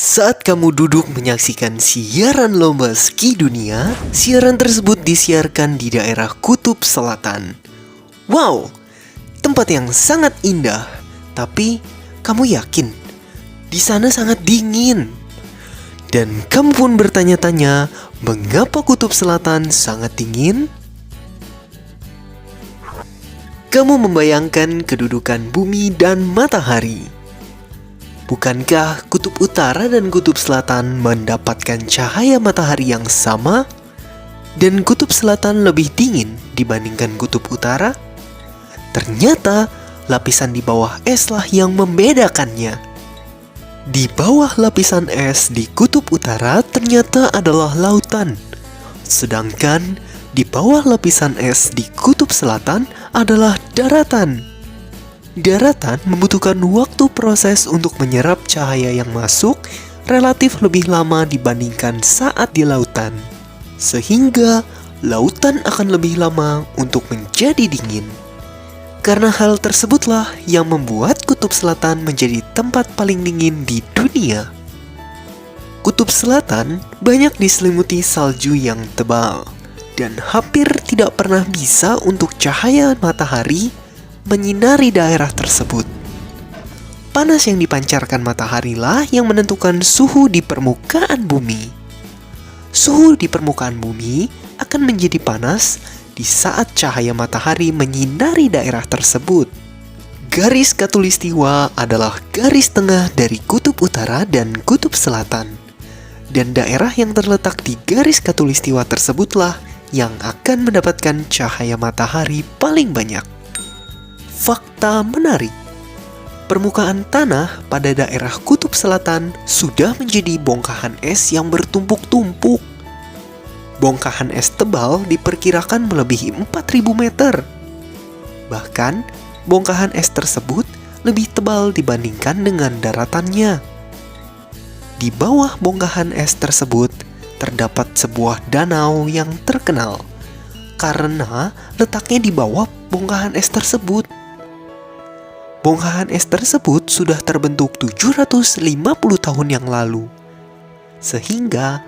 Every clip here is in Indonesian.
Saat kamu duduk menyaksikan siaran lomba ski dunia, siaran tersebut disiarkan di daerah Kutub Selatan. Wow, tempat yang sangat indah. Tapi kamu yakin di sana sangat dingin? Dan kamu pun bertanya-tanya, mengapa Kutub Selatan sangat dingin? Kamu membayangkan kedudukan bumi dan matahari. Bukankah kutub utara dan kutub selatan mendapatkan cahaya matahari yang sama? Dan kutub selatan lebih dingin dibandingkan kutub utara? Ternyata lapisan di bawah es lah yang membedakannya. Di bawah lapisan es di kutub utara ternyata adalah lautan. Sedangkan di bawah lapisan es di kutub selatan adalah daratan. Daratan membutuhkan waktu proses untuk menyerap cahaya yang masuk relatif lebih lama dibandingkan saat di lautan. Sehingga lautan akan lebih lama untuk menjadi dingin. Karena hal tersebutlah yang membuat kutub selatan menjadi tempat paling dingin di dunia. Kutub selatan banyak diselimuti salju yang tebal dan hampir tidak pernah bisa untuk cahaya matahari menyinari daerah tersebut. Panas yang dipancarkan mataharilah yang menentukan suhu di permukaan bumi. Suhu di permukaan bumi akan menjadi panas di saat cahaya matahari menyinari daerah tersebut. Garis khatulistiwa adalah garis tengah dari kutub utara dan kutub selatan. Dan daerah yang terletak di garis khatulistiwa tersebutlah yang akan mendapatkan cahaya matahari paling banyak. Fakta menarik, permukaan tanah pada daerah kutub selatan sudah menjadi bongkahan es yang bertumpuk-tumpuk. Bongkahan es tebal diperkirakan melebihi 4.000 meter. Bahkan, bongkahan es tersebut lebih tebal dibandingkan dengan daratannya. Di bawah bongkahan es tersebut, terdapat sebuah danau yang terkenal karena letaknya di bawah bongkahan es tersebut. Bongkahan es tersebut sudah terbentuk 750 tahun yang lalu. Sehingga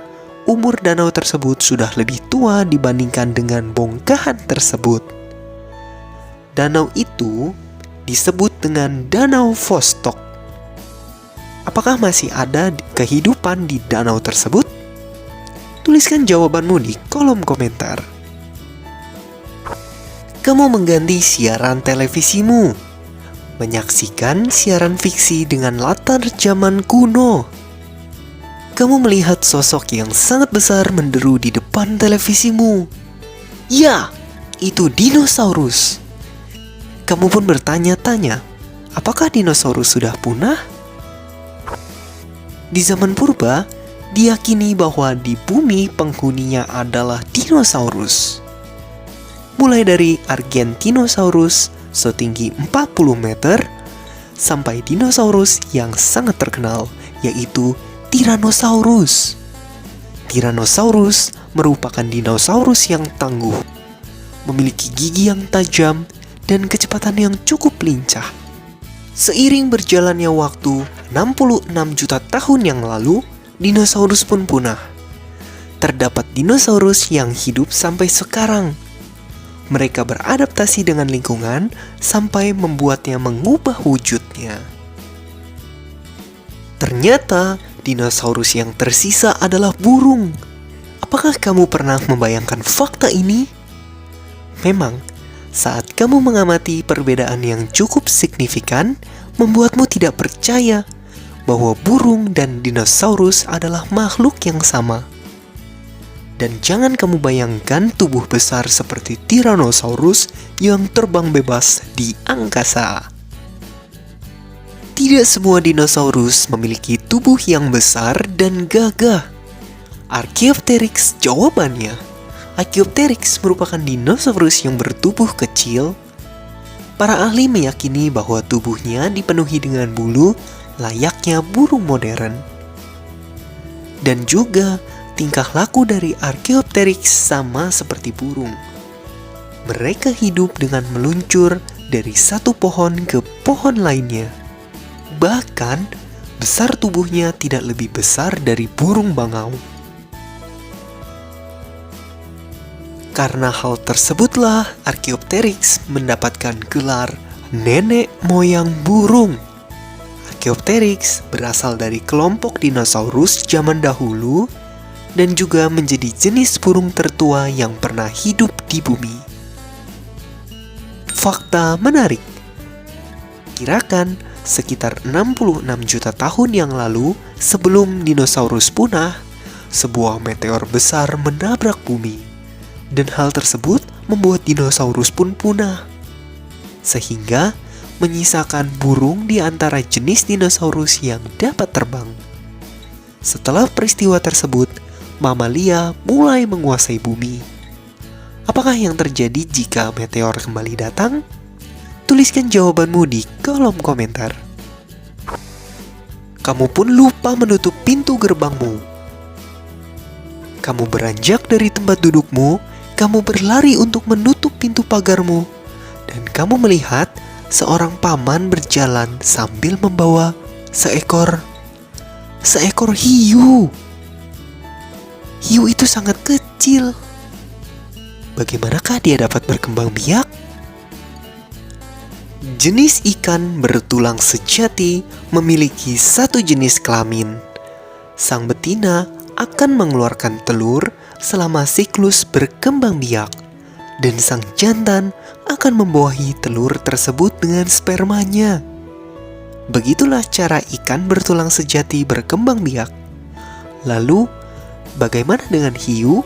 umur danau tersebut sudah lebih tua dibandingkan dengan bongkahan tersebut. Danau itu disebut dengan Danau Vostok. Apakah masih ada kehidupan di danau tersebut? Tuliskan jawabanmu di kolom komentar. Kamu mengganti siaran televisimu, menyaksikan siaran fiksi dengan latar zaman kuno. Kamu melihat sosok yang sangat besar menderu di depan televisimu. Ya, itu dinosaurus. Kamu pun bertanya-tanya, apakah dinosaurus sudah punah? Di zaman purba, diyakini bahwa di bumi penghuninya adalah dinosaurus. Mulai dari Argentinosaurus setinggi 40 meter sampai dinosaurus yang sangat terkenal yaitu Tyrannosaurus. Tyrannosaurus merupakan dinosaurus yang tangguh, memiliki gigi yang tajam dan kecepatan yang cukup lincah. Seiring berjalannya waktu, 66 juta tahun yang lalu, dinosaurus pun punah. Terdapat dinosaurus yang hidup sampai sekarang. Mereka beradaptasi dengan lingkungan sampai membuatnya mengubah wujudnya. Ternyata dinosaurus yang tersisa adalah burung. Apakah kamu pernah membayangkan fakta ini? Memang, saat kamu mengamati perbedaan yang cukup signifikan, membuatmu tidak percaya bahwa burung dan dinosaurus adalah makhluk yang sama. Dan jangan kamu bayangkan tubuh besar seperti Tyrannosaurus yang terbang bebas di angkasa. Tidak semua dinosaurus memiliki tubuh yang besar dan gagah. Archaeopteryx jawabannya. Archaeopteryx merupakan dinosaurus yang bertubuh kecil. Para ahli meyakini bahwa tubuhnya dipenuhi dengan bulu layaknya burung modern. Dan juga tingkah laku dari Archaeopteryx sama seperti burung. Mereka hidup dengan meluncur dari satu pohon ke pohon lainnya. Bahkan, besar tubuhnya tidak lebih besar dari burung bangau. Karena hal tersebutlah Archaeopteryx mendapatkan gelar nenek moyang burung. Archaeopteryx berasal dari kelompok dinosaurus zaman dahulu dan juga menjadi jenis burung tertua yang pernah hidup di bumi. Fakta menarik. Kirakan sekitar 66 juta tahun yang lalu sebelum dinosaurus punah, sebuah meteor besar menabrak bumi. Dan hal tersebut membuat dinosaurus pun punah. Sehingga menyisakan burung di antara jenis dinosaurus yang dapat terbang. Setelah peristiwa tersebut, mamalia mulai menguasai bumi. Apakah yang terjadi jika meteor kembali datang? Tuliskan jawabanmu di kolom komentar. Kamu pun lupa menutup pintu gerbangmu. Kamu beranjak dari tempat dudukmu, kamu berlari untuk menutup pintu pagarmu, dan kamu melihat seorang paman berjalan sambil membawa seekor hiu. Hiu itu sangat kecil. Bagaimanakah dia dapat berkembang biak? Jenis ikan bertulang sejati memiliki satu jenis kelamin. Sang betina akan mengeluarkan telur selama siklus berkembang biak, dan sang jantan akan membuahi telur tersebut dengan spermanya. Begitulah cara ikan bertulang sejati berkembang biak. Lalu, bagaimana dengan hiu?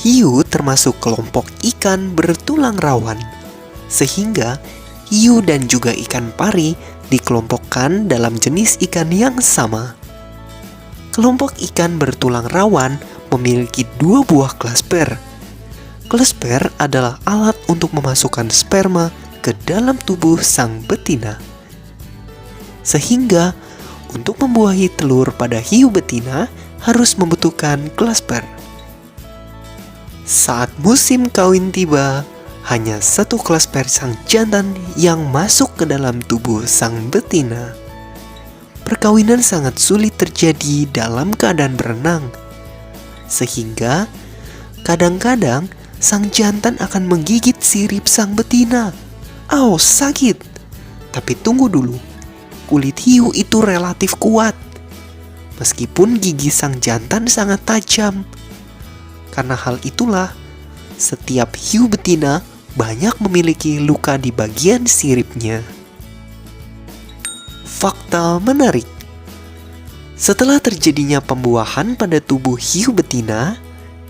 Hiu termasuk kelompok ikan bertulang rawan, sehingga hiu dan juga ikan pari dikelompokkan dalam jenis ikan yang sama. Kelompok ikan bertulang rawan memiliki dua buah klasper. Klasper adalah alat untuk memasukkan sperma ke dalam tubuh sang betina. Sehingga untuk membuahi telur pada hiu betina harus membutuhkan klasper. Saat musim kawin tiba, hanya satu klasper sang jantan yang masuk ke dalam tubuh sang betina. Perkawinan sangat sulit terjadi dalam keadaan berenang, sehingga kadang-kadang sang jantan akan menggigit sirip sang betina. Sakit! Tapi tunggu dulu, kulit hiu itu relatif kuat, meskipun gigi sang jantan sangat tajam. Karena hal itulah, setiap hiu betina banyak memiliki luka di bagian siripnya. Fakta menarik. Setelah terjadinya pembuahan pada tubuh hiu betina,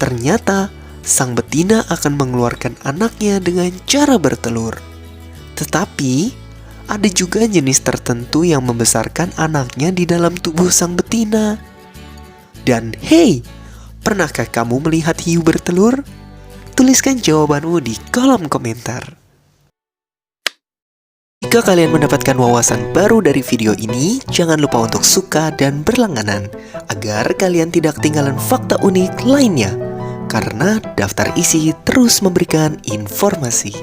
ternyata sang betina akan mengeluarkan anaknya dengan cara bertelur. Tetapi, ada juga jenis tertentu yang membesarkan anaknya di dalam tubuh sang betina. Dan hey, pernahkah kamu melihat hiu bertelur? Tuliskan jawabanmu di kolom komentar. Jika kalian mendapatkan wawasan baru dari video ini, jangan lupa untuk suka dan berlangganan agar kalian tidak ketinggalan fakta unik lainnya, karena daftar isi terus memberikan informasi.